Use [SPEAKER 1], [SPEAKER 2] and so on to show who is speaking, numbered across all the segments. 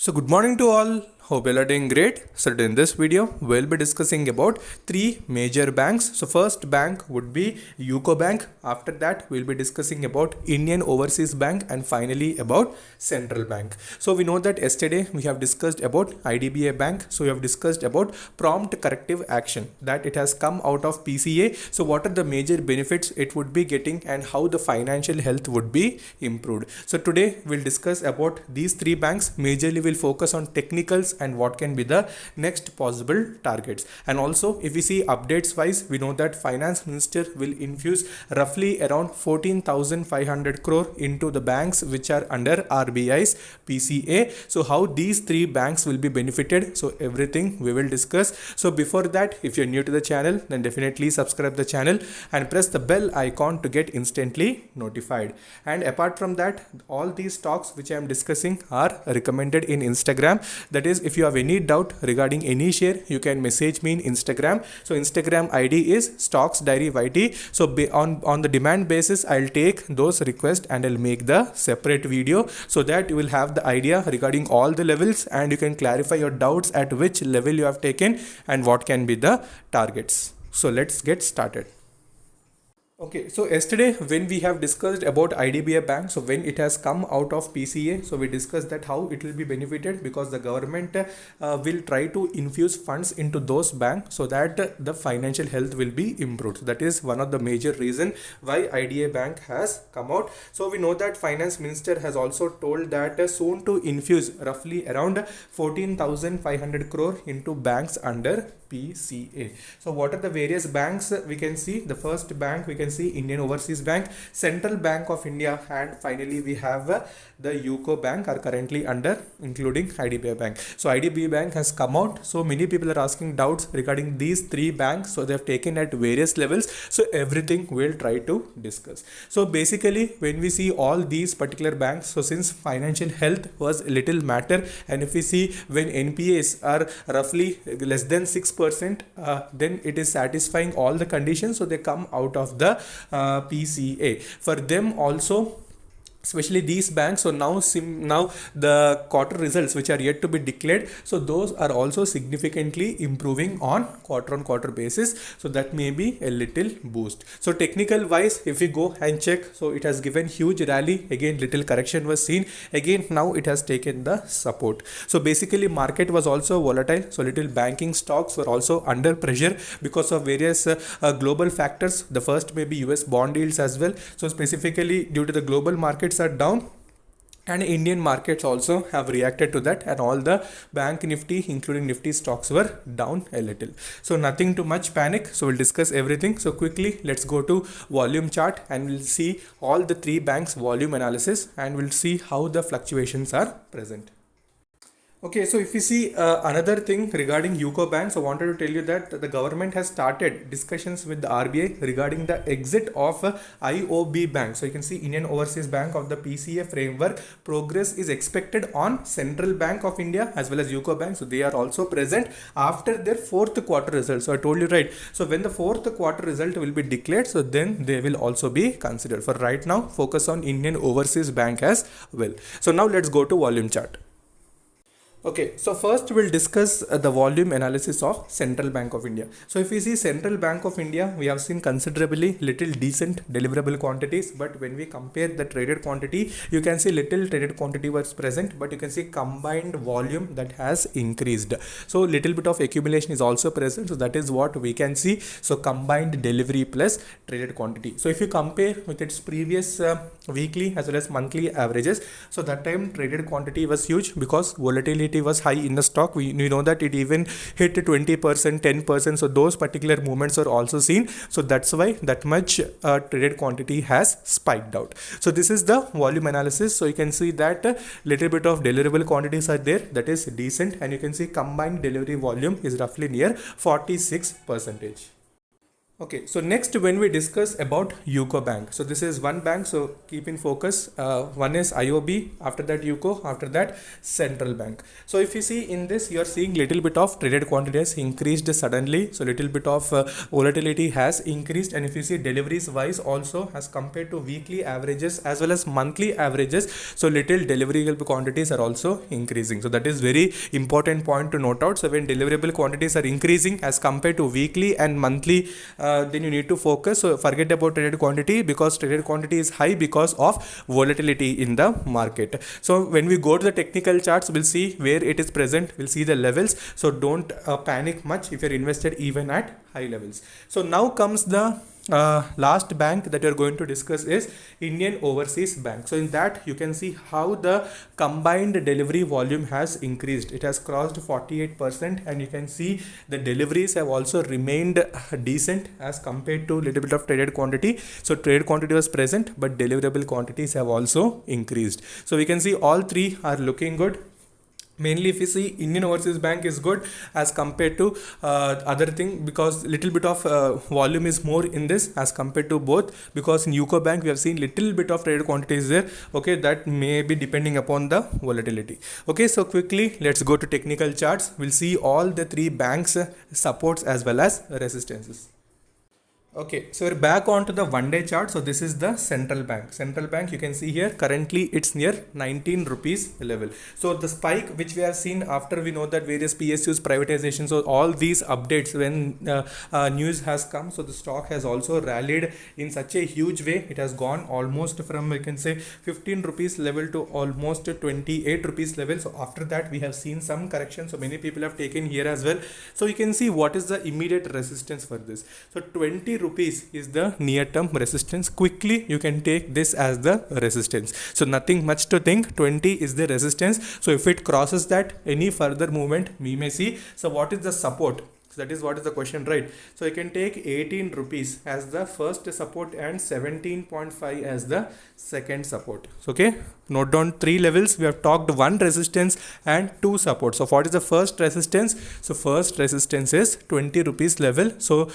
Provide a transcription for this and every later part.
[SPEAKER 1] So good morning to all. Hope you are doing great. So in this video, we'll be discussing about three major banks. So first bank would be UCO Bank. After that, we'll be discussing about Indian Overseas Bank and finally about Central Bank. So we know that yesterday we have discussed about IDBi Bank. So we have discussed about prompt corrective action that it has come out of PCA. So what are the major benefits it would be getting and how the financial health would be improved. So today we'll discuss about these three banks. Majorly we'll focus on technicals and what can be the next possible targets. And also if we see updates wise, we know that finance minister will infuse roughly around 14,500 crore into the banks which are under RBI's PCA. So how these three banks will be benefited, so everything we will discuss. So before that, if you're new to the channel, then definitely subscribe the channel and press the bell icon to get instantly notified. And apart from that, all these stocks which I am discussing are recommended in Instagram. That is, if you have any doubt regarding any share, you can message me in Instagram. So Instagram ID is Stocks Diary YT. So on the demand basis, I'll take those requests and I'll make the separate video so that you will have the idea regarding all the levels and you can clarify your doubts at which level you have taken and what can be the targets. So let's get started. Okay, so yesterday when we have discussed about IDBi Bank, so when it has come out of PCA, so we discussed that how it will be benefited because the government will try to infuse funds into those banks so that the financial health will be improved. That is one of the major reason why IDBi Bank has come out. So we know that finance minister has also told that soon to infuse roughly around 14,500 crore into banks under PCA. So what are the various banks we can see? The first bank we can see Indian Overseas Bank, Central Bank of India, and finally we have the UCO Bank are currently under, including IDBi Bank. So IDBi Bank has come out. So many people are asking doubts regarding these three banks. So they have taken at various levels. So everything we'll try to discuss. So basically when we see all these particular banks, so since financial health was a little matter, and if we see when NPAs are roughly less than 6%, then it is satisfying all the conditions, so they come out of the PCA. For them also, especially these banks, so now the quarter results which are yet to be declared, so those are also significantly improving on quarter basis, so that may be a little boost. So technical wise, if we go and check, so it has given huge rally, again little correction was seen, again now it has taken the support. So basically market was also volatile, so little banking stocks were also under pressure because of various global factors. The first may be US bond yields as well. So specifically due to the global markets are down, and Indian markets also have reacted to that, and all the bank nifty including nifty stocks were down a little. So nothing too much panic, so we'll discuss everything. So quickly let's go to volume chart and we'll see all the three banks volume analysis and we'll see how the fluctuations are present. Okay, so if you see another thing regarding UCO Bank, so I wanted to tell you that the government has started discussions with the RBI regarding the exit of IOB Bank. So you can see Indian Overseas Bank of the PCA framework. Progress is expected on Central Bank of India as well as UCO Bank. So they are also present after their fourth quarter result. So I told you right. So when the fourth quarter result will be declared, so then they will also be considered. For right now, focus on Indian Overseas Bank as well. So now let's go to volume chart. Okay, so first we'll discuss the volume analysis of Central Bank of India. So if we see Central Bank of India, we have seen considerably little decent deliverable quantities, but when we compare the traded quantity, you can see little traded quantity was present, but you can see combined volume that has increased. So little bit of accumulation is also present, so that is what we can see. So combined delivery plus traded quantity. So if you compare with its previous weekly as well as monthly averages, so that time traded quantity was huge because volatility was high in the stock. We know that it even hit 20%, 10%. So those particular movements are also seen. So that's why that much traded quantity has spiked out. So this is the volume analysis. So you can see that little bit of deliverable quantities are there. That is decent. And you can see combined delivery volume is roughly near 46%. Okay, so next when we discuss about UCO Bank, so this is one bank, so keep in focus. One is IOB, after that UCO, after that Central Bank. So if you see in this, you are seeing little bit of traded quantity has increased suddenly, so little bit of volatility has increased, and if you see deliveries wise also as compared to weekly averages as well as monthly averages, so little deliverable quantities are also increasing. So that is very important point to note out. So when deliverable quantities are increasing as compared to weekly and monthly, then you need to focus. So forget about traded quantity, because traded quantity is high because of volatility in the market. So when we go to the technical charts, we'll see where it is present, we'll see the levels. So don't panic much if you're invested even at high levels. So now comes the last bank that you're going to discuss is Indian Overseas Bank. So in that you can see how the combined delivery volume has increased. It has crossed 48%, and you can see the deliveries have also remained decent as compared to little bit of traded quantity. So trade quantity was present, but deliverable quantities have also increased. So we can see all three are looking good. Mainly if you see Indian Overseas Bank is good as compared to other thing, because little bit of volume is more in this as compared to both, because in UCO Bank we have seen little bit of traded quantities there. Okay, that may be depending upon the volatility. Okay, so quickly let's go to technical charts. We'll see all the three banks supports as well as resistances. Okay, so we're back onto the one day chart. So this is the central bank. Central bank, you can see here currently it's near 19 rupees level. So the spike which we have seen after we know that various PSUs privatization, so all these updates when news has come, so the stock has also rallied in such a huge way. It has gone almost from, we can say, 15 rupees level to almost 28 rupees level. So after that we have seen some correction. So many people have taken here as well. So you can see what is the immediate resistance for this. So 20 rupees is the near term resistance. Quickly you can take this as the resistance. So nothing much to think, 20 is the resistance. So if it crosses that, any further movement we may see. So what is the support? So that is what is the question, right? So you can take 18 rupees as the first support and 17.5 as the second support. So, okay, note down three levels. We have talked one resistance and two supports. So what is the first resistance? So first resistance is 20 rupees level. So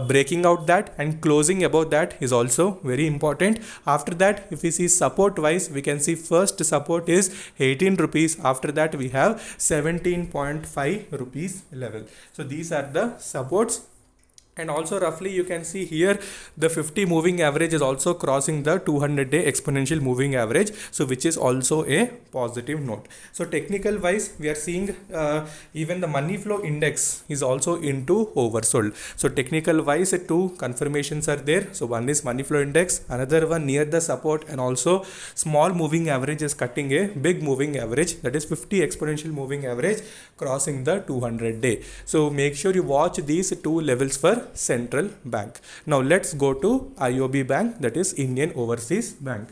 [SPEAKER 1] breaking out that and closing above that is also very important. After that, if we see support wise, we can see first support is 18 rupees. After that we have 17.5 rupees level. So these are the supports. And also roughly you can see here the 50 moving average is also crossing the 200-day exponential moving average, so which is also a positive note. So technical wise we are seeing even the money flow index is also into oversold. So technical wise two confirmations are there. So one is money flow index, another one near the support, and also small moving average is cutting a big moving average, that is 50 exponential moving average crossing the 200-day. So make sure you watch these two levels for central bank. Now let's go to IOB Bank, that is Indian Overseas Bank.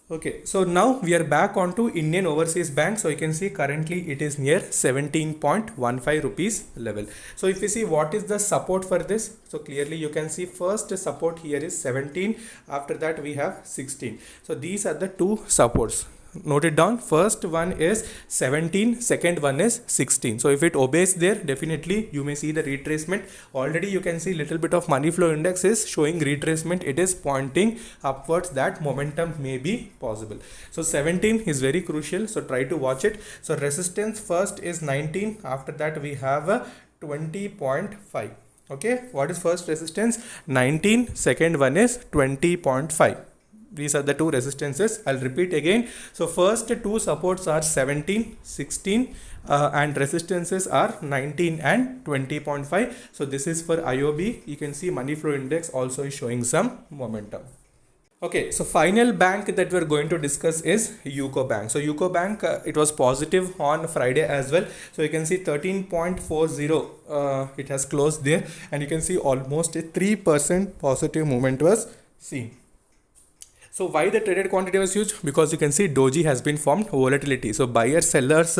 [SPEAKER 1] Okay, so now we are back onto Indian Overseas Bank. So you can see currently it is near 17.15 rupees level. So if you see what is the support for this, so clearly you can see first support here is 17, after that we have 16. So these are the two supports. Note it down. First one is 17, second one is 16. So if it obeys there, definitely you may see the retracement. Already you can see little bit of money flow index is showing retracement. It is pointing upwards, that momentum may be possible. So 17 is very crucial, so try to watch it. So resistance first is 19, after that we have a 20.5. okay, what is first resistance? 19, second one is 20.5. These are the two resistances. I'll repeat again. So first two supports are 17, 16 and resistances are 19 and 20.5. So this is for IOB. You can see money flow index also is showing some momentum. Okay, so final bank that we're going to discuss is UCO Bank. So UCO Bank, it was positive on Friday as well. So you can see 13.40, it has closed there, and you can see almost a 3% positive movement was seen. So why the traded quantity was huge? Because you can see doji has been formed, volatility. So buyer sellers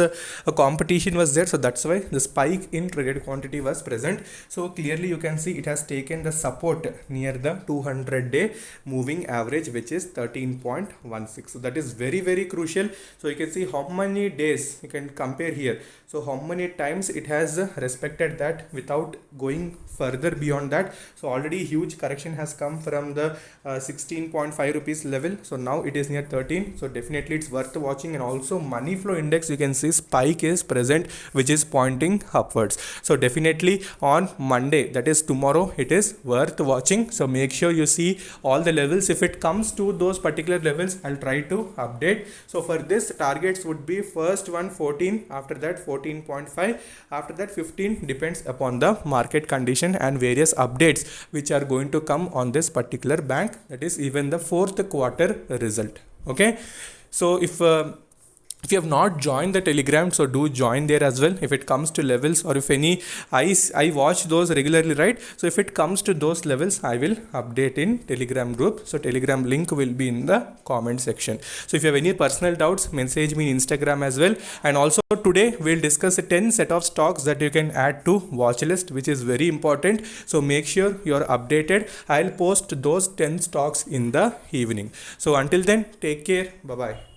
[SPEAKER 1] competition was there. So that's why the spike in traded quantity was present. So clearly you can see it has taken the support near the 200-day moving average, which is 13.16. So that is very, very crucial. So you can see how many days you can compare here. So how many times it has respected that without going further beyond that. So already huge correction has come from the 16.5 rupees level. So now it is near 13. So definitely it's worth watching. And also money flow index, you can see spike is present, which is pointing upwards. So definitely on Monday, that is tomorrow, it is worth watching. So make sure you see all the levels. If it comes to those particular levels, I'll try to update. So for this, targets would be first one 14, after that 14.5, after that 15, depends upon the market condition and various updates which are going to come on this particular bank, that is even the fourth quarter result. Okay, so if you have not joined the Telegram, so do join there as well. If it comes to levels, or if any, I watch those regularly, right? So if it comes to those levels, I will update in Telegram group. So Telegram link will be in the comment section. So if you have any personal doubts, message me in Instagram as well. And also today we'll discuss a 10 set of stocks that you can add to watch list, which is very important. So make sure you're updated. I'll post those 10 stocks in the evening. So until then, take care. Bye bye.